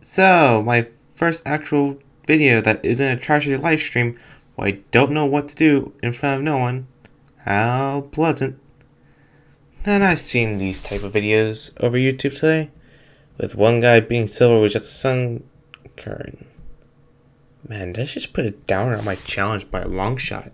So, my first actual video that isn't a trashy live stream where I don't know what to do in front of no one. How pleasant. And I've seen these type of videos over YouTube today, with one guy being silver with just a sun current. Man, that's just put a downer on my challenge by a long shot.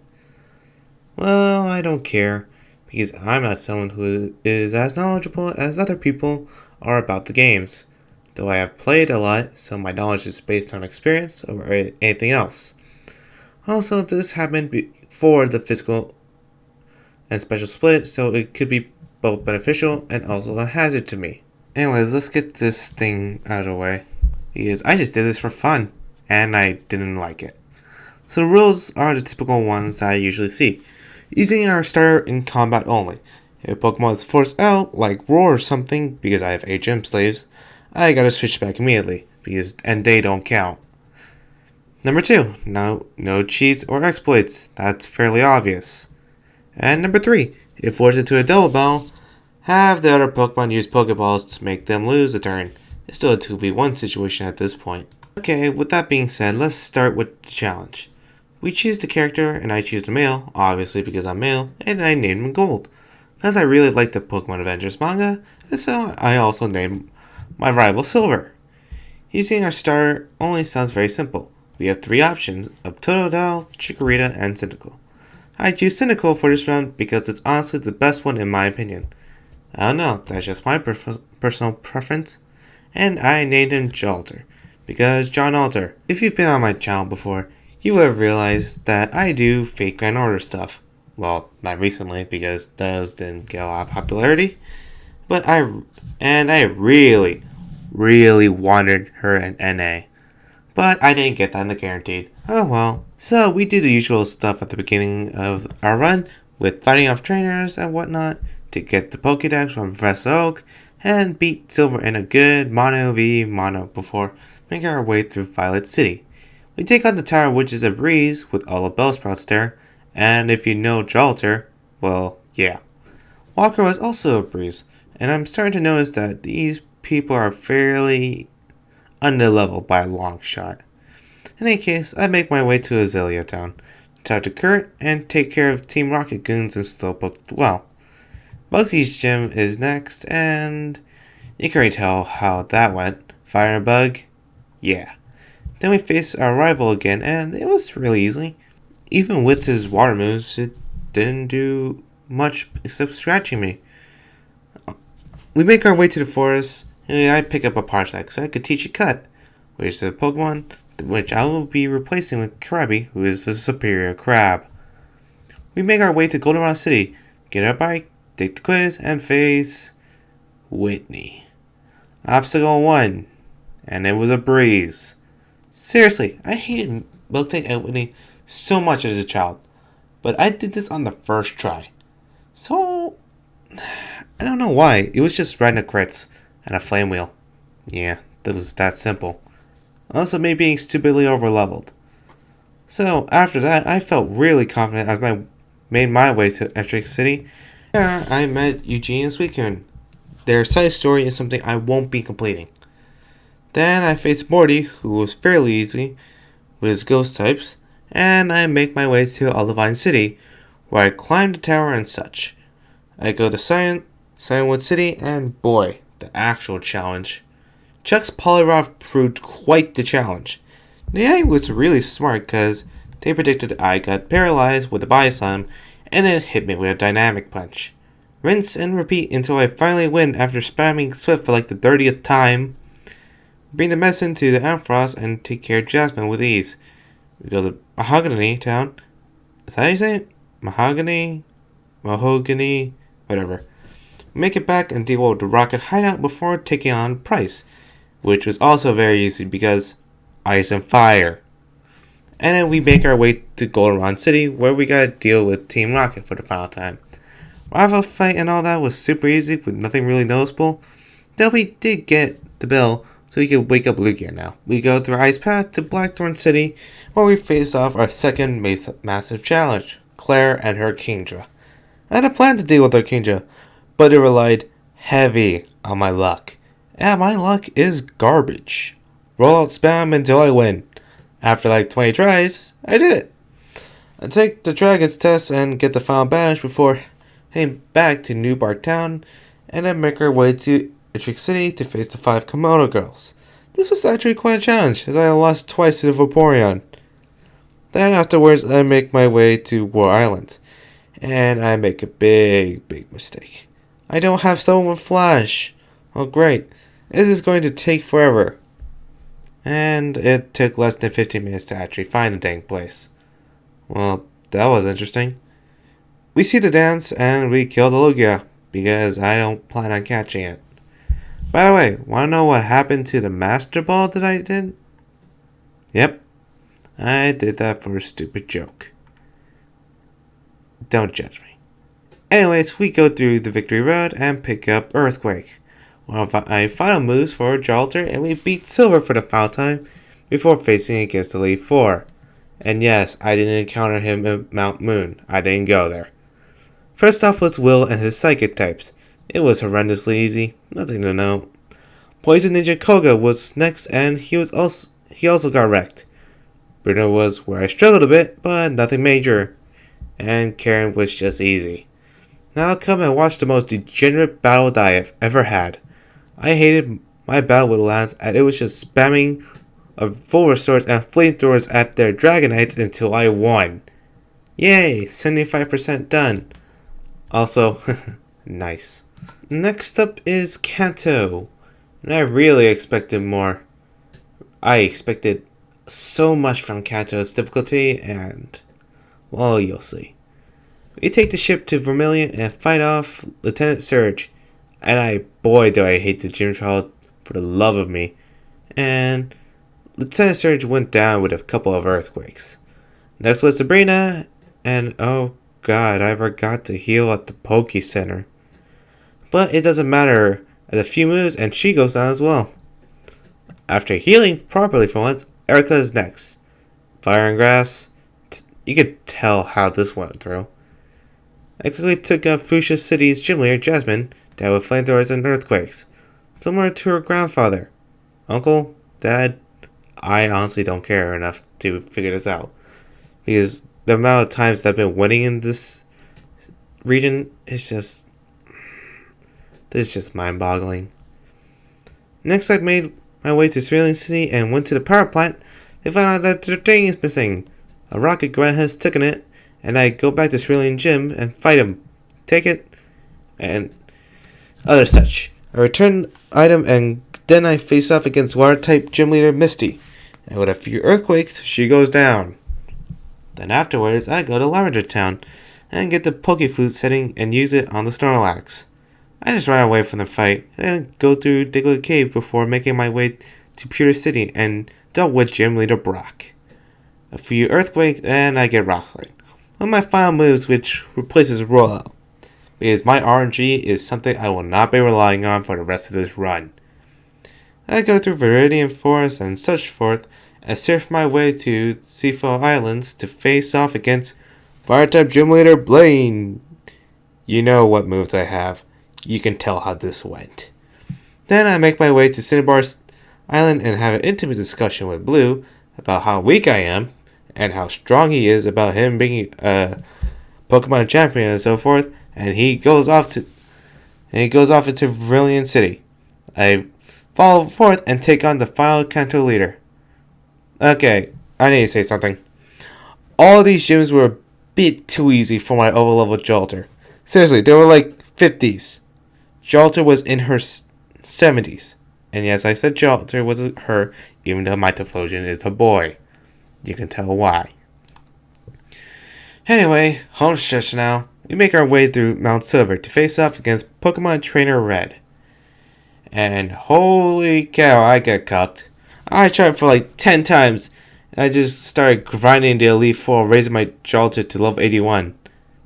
Well, I don't care, because I'm not someone who is as knowledgeable as other people are about the games. Though I have played a lot, so my knowledge is based on experience over anything else. Also, this happened before the physical and special split, so it could be both beneficial and also a hazard to me. Anyways, let's get this thing out of the way, because I just did this for fun, and I didn't like it. So the rules are the typical ones that I usually see. Using our starter in combat only. If Pokemon is forced out, like Roar or something, because I have 8 gym slaves, I gotta switch back immediately, and they don't count. Number 2, no cheats or exploits, that's fairly obvious. And number 3, if forced into a double battle, have the other Pokemon use Pokeballs to make them lose a turn. It's still a 2v1 situation at this point. Okay, with that being said, let's start with the challenge. We choose the character, and I choose the male, obviously because I'm male, and I named him Gold. Because I really like the Pokemon Adventures manga, and so I also named my rival Silver. Using our starter only sounds very simple. We have 3 options of Totodile, Chikorita, and Cynical. I choose Cynical for this round because it's honestly the best one in my opinion. I don't know, that's just my personal preference. And I named him Jalter, because John Alter. If you've been on my channel before, you would have realized that I do fake Grand Order stuff. Well, not recently because those didn't get a lot of popularity. But I really wanted her in NA. But I didn't get that in the guaranteed. Oh well. So we do the usual stuff at the beginning of our run with fighting off trainers and whatnot to get the Pokédex from Professor Oak and beat Silver in a good mono v mono before making our way through Violet City. We take on the tower, which is a breeze with all the Bellsprouts there, and if you know Jalter, well, yeah. Walker was also a breeze, and I'm starting to notice that these people are fairly under-leveled by a long shot. In any case, I make my way to Azalea Town, talk to Kurt, and take care of Team Rocket Goons and Slowpoke well. Bugsy's gym is next, and you can already tell how that went. Fire and Bug? Yeah. Then we face our rival again, and it was really easy. Even with his water moves, it didn't do much except scratching me. We make our way to the forest, and I pick up a Parsec so I could teach a Cut, which is a Pokemon which I will be replacing with Krabby, who is the superior crab. We make our way to Goldenrod City, get our bike, take the quiz, and face Whitney. Obstacle 1, and it was a breeze. Seriously, I hated Miltank and Whitney so much as a child, but I did this on the first try. So, I don't know why, it was just random crits and a flame wheel. Yeah, that was that simple. Also me being stupidly overleveled. So, after that, I felt really confident as I made my way to Electric City. There, I met Eugene and Suicune. Their side story is something I won't be completing. Then I faced Morty, who was fairly easy with his ghost types, and I make my way to Olivine City, where I climb the tower and such. I go to Cyanwood City, and boy, the actual challenge. Chuck's Poliwrath proved quite the challenge. The AI was really smart because they predicted I got paralyzed with a Bison, and it hit me with a dynamic punch. Rinse and repeat until I finally win after spamming Swift for like the 30th time. Bring the medicine to the Ampharos and take care of Jasmine with ease. We go to Mahogany Town. Is that how you say it? Mahogany? Whatever. We make it back and deal with the Rocket Hideout before taking on Price, which was also very easy because Ice and Fire. And then we make our way to Goldenrod City, where we gotta deal with Team Rocket for the final time. Rival fight and all that was super easy with nothing really noticeable, though we did get the bell so we could wake up Lugia now. We go through Ice Path to Blackthorn City, where we face off our second massive challenge, Claire and her Kingdra. I had a plan to deal with her Kingdra, but it relied heavy on my luck. And my luck is garbage. roll out spam until I win. After like 20 tries, I did it. I take the Dragon's test and get the final badge before heading back to New Bark Town, and I make our way to Itrick City to face the 5 Komodo girls. This was actually quite a challenge, as I lost twice to the Vaporeon. Then afterwards, I make my way to War Island, and I make a big mistake. I don't have someone with Flash. Oh great, this is going to take forever. And it took less than 15 minutes to actually find the dang place. Well, that was interesting. We see the dance and we kill the Lugia, because I don't plan on catching it. By the way, wanna know what happened to the Master Ball that I did? Yep, I did that for a stupid joke. Don't judge me. Anyways, we go through the Victory Road and pick up Earthquake. One of my final moves for Jolter, and we beat Silver for the final time before facing against Elite Four. And yes, I didn't encounter him at Mount Moon. I didn't go there. First off was Will and his psychic types. It was horrendously easy, nothing to note. Poison Ninja Koga was next, and he also got wrecked. Bruno was where I struggled a bit, but nothing major. And Karen was just easy. Now come and watch the most degenerate battle that I have ever had. I hated my battle with Lance, and it was just spamming of full restores and flamethrowers at their Dragonites until I won. Yay, 75% done. Also, nice. Next up is Kanto. And I really expected more. I expected so much from Kanto's difficulty, and well, you'll see. We take the ship to Vermilion and fight off Lieutenant Surge. And boy do I hate the gym child for the love of me. And Lieutenant Surge went down with a couple of earthquakes. Next was Sabrina, and oh god, I forgot to heal at the Poke Center. But it doesn't matter, as a few moves and she goes down as well. After healing properly for once, Erica is next. Fire and Grass, you could tell how this went through. I quickly took out Fuchsia City's gym leader, Jasmine, down with flamethrowers and earthquakes, similar to her grandfather. Uncle, Dad, I honestly don't care enough to figure this out, because the amount of times that I've been winning in this region is just mind-boggling. Next, I made my way to Cerulean City and went to the power plant. They found out that their thing is missing. A rocket grunt has taken it, and I go back to Cerulean Gym and fight him, take it, and other such. I return item, and then I face off against water-type gym leader Misty. And with a few earthquakes, she goes down. Then afterwards, I go to Lavender Town and get the Pokeflute setting and use it on the Snorlax. I just run away from the fight and then go through Diglett Cave before making my way to Pewter City and dealt with gym leader Brock. A few earthquakes and I get Rock Slide. One of my final moves, which replaces Rollout, because my RNG is something I will not be relying on for the rest of this run. I go through Viridian Forest and such forth, and surf my way to Seafall Islands to face off against Fire-type Gym Leader Blaine. You know what moves I have. You can tell how this went. Then I make my way to Cinnabar Island and have an intimate discussion with Blue about how weak I am and how strong he is about him being a Pokemon champion and so forth. And he goes off into Vermilion City. I follow forth and take on the final Kanto leader. Okay, I need to say something. All these gyms were a bit too easy for my overleveled Jolter. Seriously, they were like 50s. Jolter was in her 70s. And yes, I said Jolter was her, even though my Typhlosion is a boy. You can tell why. Anyway, home stretch now. We make our way through Mount Silver to face off against Pokemon Trainer Red. And holy cow, I got cucked. I tried for like 10 times, and I just started grinding the Elite Four, raising my Jolter to level 81.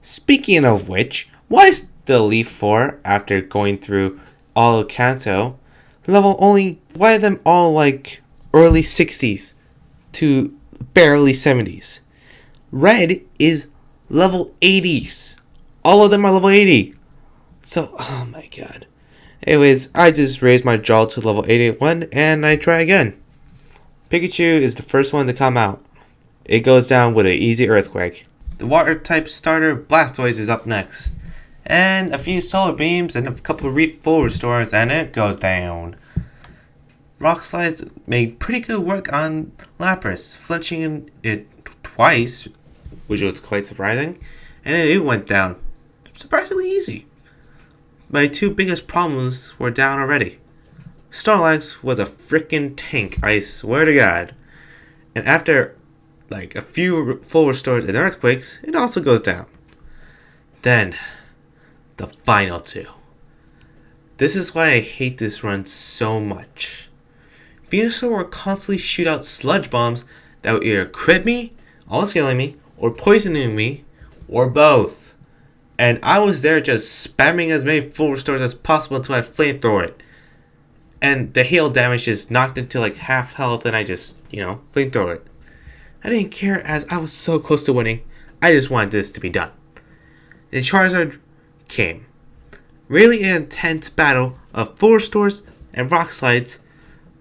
Speaking of which, why is the Elite Four, after going through all of Kanto, why are them all like early 60s to barely 70s? Red is level 80s. All of them are level 80. So, oh my god. Anyways, I just raised my Jolter to level 81, and I try again. Pikachu is the first one to come out. It goes down with an easy earthquake. The water type starter Blastoise is up next. And a few solar beams and a couple of full restores and it goes down. Rock Slides made pretty good work on Lapras, flinching it twice, which was quite surprising, and then it went down surprisingly easy. My two biggest problems were down already. Snorlax was a freaking tank, I swear to God. And after like a few full restores and earthquakes, it also goes down. Then, the final two. This is why I hate this run so much. Venusaur would constantly shoot out sludge bombs that would either crit me, almost killing me, or poisoning me, or both. And I was there just spamming as many full restores as possible until I flamethrower it. And the hail damage just knocked it to like half health and I just, flamethrower it. I didn't care as I was so close to winning. I just wanted this to be done. And Charizard came. Really an intense battle of full restores and rock slides,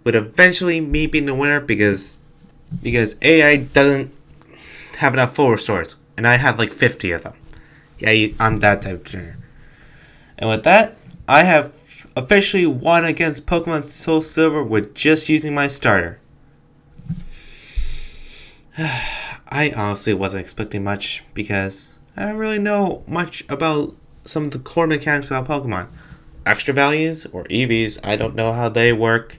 with eventually me being the winner because AI doesn't have enough full restores, and I had like 50 of them. Yeah, I'm that type of trainer. And with that, I have officially won against Pokemon Soulsilver with just using my starter. I honestly wasn't expecting much because I don't really know much about some of the core mechanics about Pokemon. Extra values or EVs, I don't know how they work,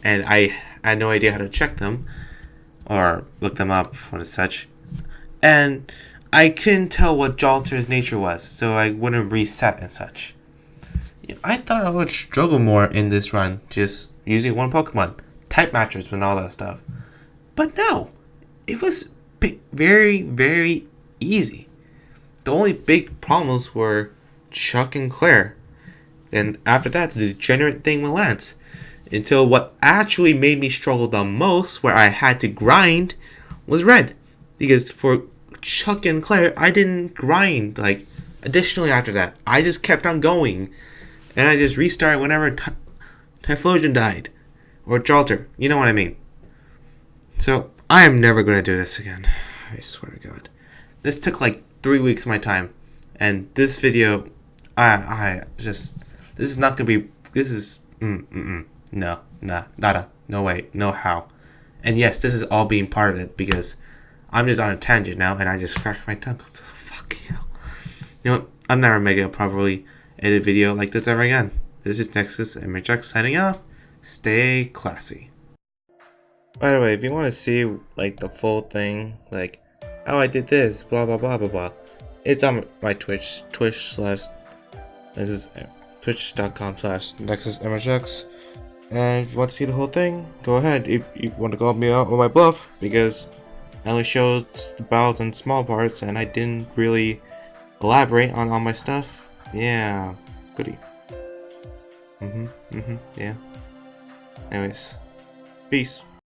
and I had no idea how to check them or look them up or such. And I couldn't tell what Jolter's nature was, so I wouldn't reset and such. I thought I would struggle more in this run just using one Pokemon, type matchers and all that stuff. But no, it was very, very easy. The only big problems were Chuck and Claire. And after that, the degenerate thing with Lance. Until what actually made me struggle the most, where I had to grind, was Red. Because for Chuck and Claire, I didn't grind, additionally after that. I just kept on going. And I just restarted whenever Typhlosion died. Or Jolter, you know what I mean. So, I am never going to do this again. I swear to God. This took 3 weeks of my time. And this video, this is not going to be, this is, no, nada, no way, no how. And yes, this is all being part of it because I'm just on a tangent now and I just cracked my tongue. Fuck hell. You know what? I'm never making a properly edited video like this ever again. This is Nexus and Mitchuk signing off. Stay classy. By the way, if you want to see the full thing, how I did this, blah blah blah blah blah, it's on my twitch.com/NexusMHX. And if you want to see the whole thing, go ahead. If you want to call me out on my bluff, because I only showed the battles and small parts, and I didn't really elaborate on all my stuff. Yeah, goody. Yeah. Anyways, peace.